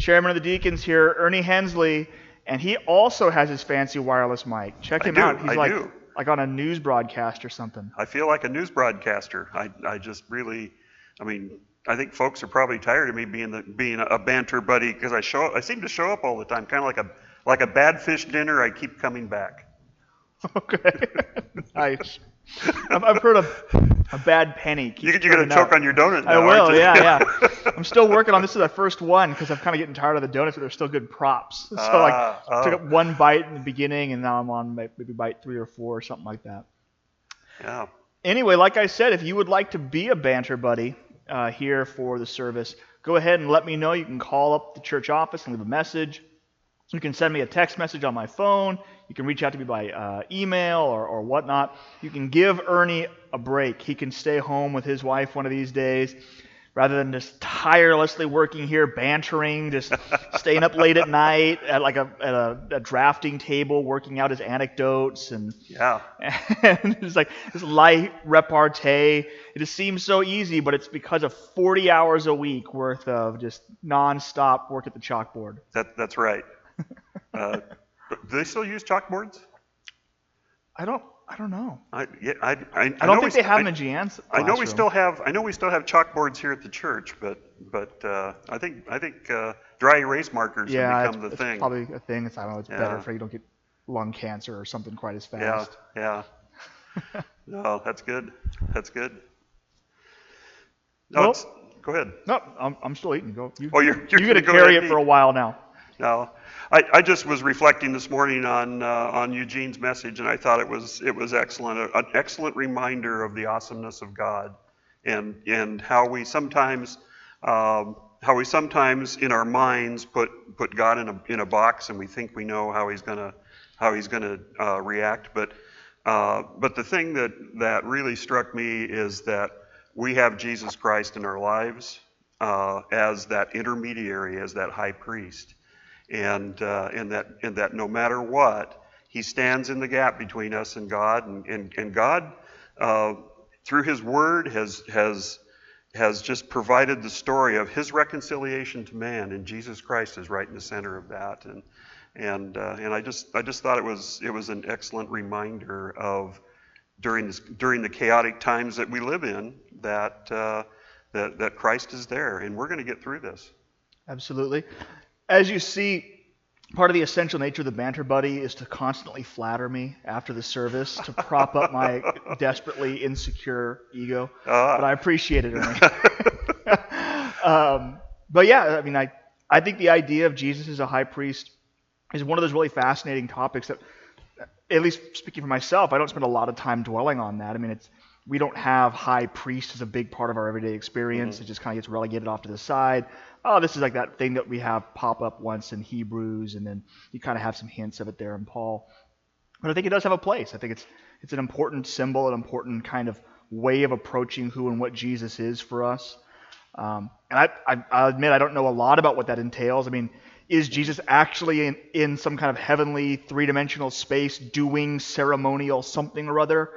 Chairman of the Deacons here, Ernie Hensley, and he also has his fancy wireless mic. Check him out. He's like on a news broadcast or something. I feel like a news broadcaster. I just really, I think folks are probably tired of me being a banter buddy because I seem to show up all the time, kind of like a bad fish dinner. I keep coming back. Okay, nice. I've heard of a bad penny. You're going to choke on your donut now, I will, aren't you? yeah. I'm still working on this. Is the first one because I'm kind of getting tired of the donuts, but they're still good props. So took up one bite in the beginning, and now I'm on maybe bite 3 or 4 or something like that. Yeah. Anyway, like I said, if you would like to be a banter buddy here for the service, go ahead and let me know. You can call up the church office and leave a message. You can send me a text message on my phone. You can reach out to me by email or whatnot. You can give Ernie a break. He can stay home with his wife one of these days rather than just tirelessly working here, bantering, just staying up late at night at a drafting table, working out his anecdotes and it's like this light repartee. It just seems so easy, but it's because of 40 hours a week worth of just nonstop work at the chalkboard. That's right. Do they still use chalkboards? I don't know. I don't think they have them in Gian's classroom. I know we still have chalkboards here at the church, but I think dry erase markers have become the thing. It's probably a thing. I don't know. It's better for you don't get lung cancer or something quite as fast. Yeah. No, that's good. No, go ahead. No, I'm still eating. Go. You're going to carry it for a while now. No, I just was reflecting this morning on Eugene's message, and I thought it was excellent, an excellent reminder of the awesomeness of God, and how we sometimes in our minds put God in a box, and we think we know how he's gonna react. But the thing that really struck me is that we have Jesus Christ in our lives as that intermediary, as that high priest. And that no matter what, he stands in the gap between us and God, and God through his word has just provided the story of his reconciliation to man, and Jesus Christ is right in the center of that. And I just thought it was an excellent reminder of during the chaotic times that we live in that Christ is there, and we're going to get through this. Absolutely. As you see, part of the essential nature of the Banter Buddy is to constantly flatter me after the service to prop up my desperately insecure ego. But I appreciate it, Ernie. But yeah, I think the idea of Jesus as a high priest is one of those really fascinating topics that, at least speaking for myself, I don't spend a lot of time dwelling on that. We don't have high priest as a big part of our everyday experience. Mm-hmm. It just kind of gets relegated off to the side. Oh, this is like that thing that we have pop up once in Hebrews, and then you kind of have some hints of it there in Paul. But I think it does have a place. I think it's an important symbol, an important kind of way of approaching who and what Jesus is for us. And I'll admit I don't know a lot about what that entails. Is Jesus actually in some kind of heavenly three-dimensional space doing ceremonial something or other?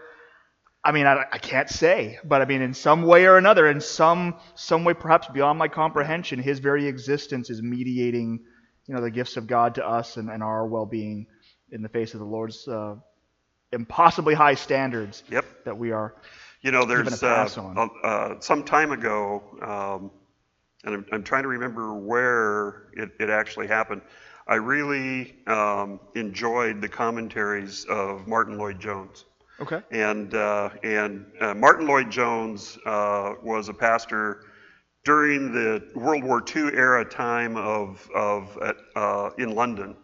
I can't say, but in some way or another, in some way perhaps beyond my comprehension, his very existence is mediating, the gifts of God to us and our well-being in the face of the Lord's impossibly high standards that we are given a pass on. Some time ago, and I'm trying to remember where it actually happened, I really enjoyed the commentaries of Martin Lloyd-Jones. Okay. And Martin Lloyd-Jones was a pastor during the World War II era time in London,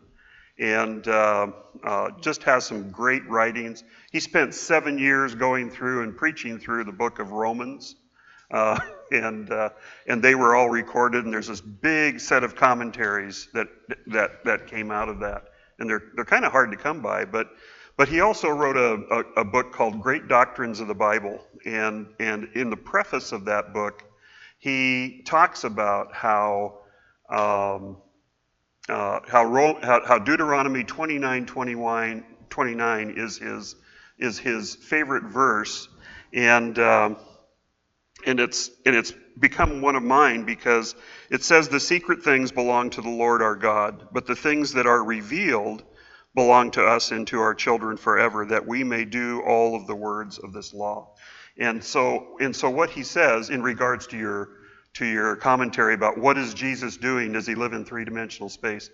and just has some great writings. He spent 7 years going through and preaching through the book of Romans, and they were all recorded. And there's this big set of commentaries that came out of that, and they're kind of hard to come by, But he also wrote a book called Great Doctrines of the Bible, and in the preface of that book, he talks about how Deuteronomy 29:29 is his favorite verse, and it's become one of mine because it says the secret things belong to the Lord our God, but the things that are revealed belong to us and to our children forever, that we may do all of the words of this law. And so what he says in regards to your commentary about what is Jesus doing, does he live in three-dimensional space?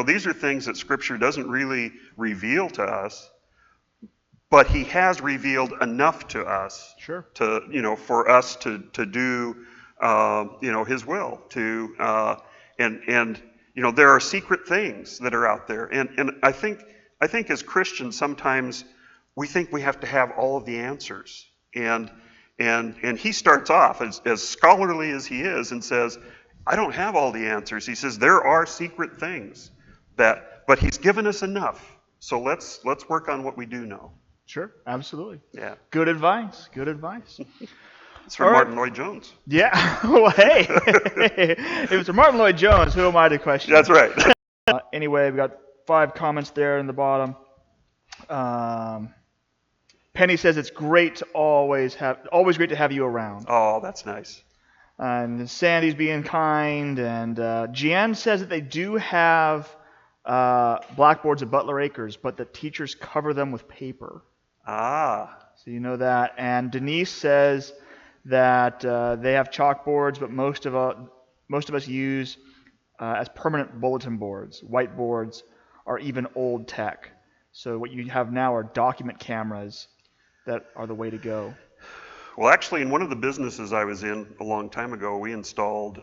These are things that Scripture doesn't really reveal to us, but he has revealed enough to us Sure. to, for us to do, his will. There are secret things that are out there. And I think as Christians, sometimes we think we have to have all of the answers. And he starts off as scholarly as he is and says, I don't have all the answers. He says, there are secret things but he's given us enough. So let's work on what we do know. Sure, absolutely. Yeah. Good advice. Good advice. It's from Martin Lloyd Jones. Yeah. Well, hey. If it's from Martin Lloyd Jones, who am I to question? That's right. Anyway, we got 5 comments there in the bottom. Penny says it's great to always great to have you around. Oh, that's nice. And Sandy's being kind, and Jeanne says that they do have blackboards at Butler Acres, but the teachers cover them with paper. Ah. So you know that. And Denise says that they have chalkboards, but most of us use as permanent bulletin boards. Whiteboards are even old tech. So what you have now are document cameras that are the way to go. Well, actually, in one of the businesses I was in a long time ago, we installed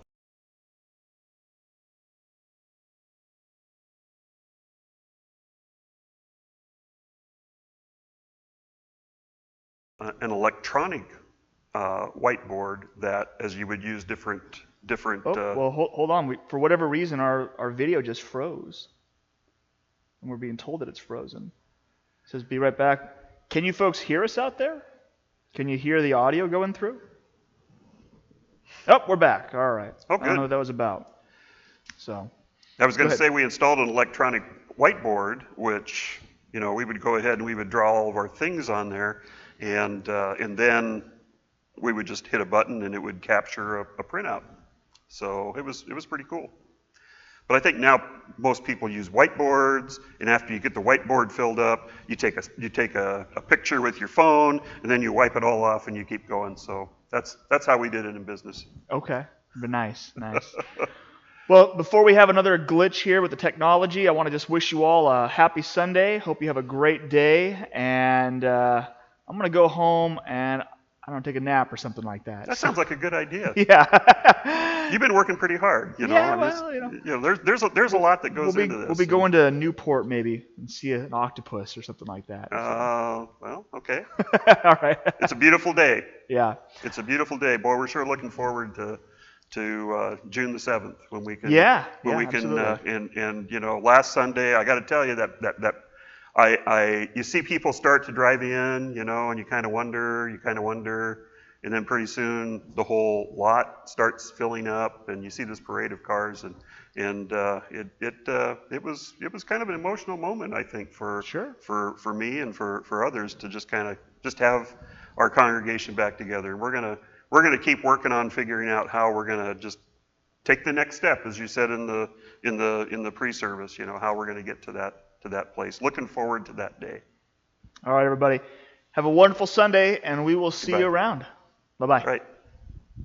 an electronic whiteboard that, as you would use different. Well, hold on. For whatever reason, our video just froze, and we're being told that it's frozen. It says, "Be right back." Can you folks hear us out there? Can you hear the audio going through? Oh, we're back. All right. Oh, I don't know what that was about. So. I was going to say we installed an electronic whiteboard, which we would go ahead and we would draw all of our things on there, and then we would just hit a button and it would capture a printout. So it was pretty cool. But I think now most people use whiteboards, and after you get the whiteboard filled up, you take a picture with your phone, and then you wipe it all off and you keep going. So that's how we did it in business. Okay, but nice. Well, before we have another glitch here with the technology, I want to just wish you all a happy Sunday. Hope you have a great day, and I'm going to go home and take a nap or something like that. That sounds like a good idea. Yeah. You've been working pretty hard, Yeah, well, there's a lot that goes into this. We'll be going to Newport maybe and see an octopus or something like that. Well, okay. All right. It's a beautiful day. Yeah. It's a beautiful day. Boy, we're sure looking forward to June the 7th when we can. Yeah. We absolutely. can last Sunday, I got to tell you that you see people start to drive in, and you kind of wonder, and then pretty soon the whole lot starts filling up, and you see this parade of cars, and it was kind of an emotional moment, I think, for me and for others to just have our congregation back together. We're gonna keep working on figuring out how we're gonna just take the next step, as you said in the pre-service. How we're gonna get to that place. Looking forward to that day. All right, everybody. Have a wonderful Sunday, and we will see you around. Bye-bye. All right.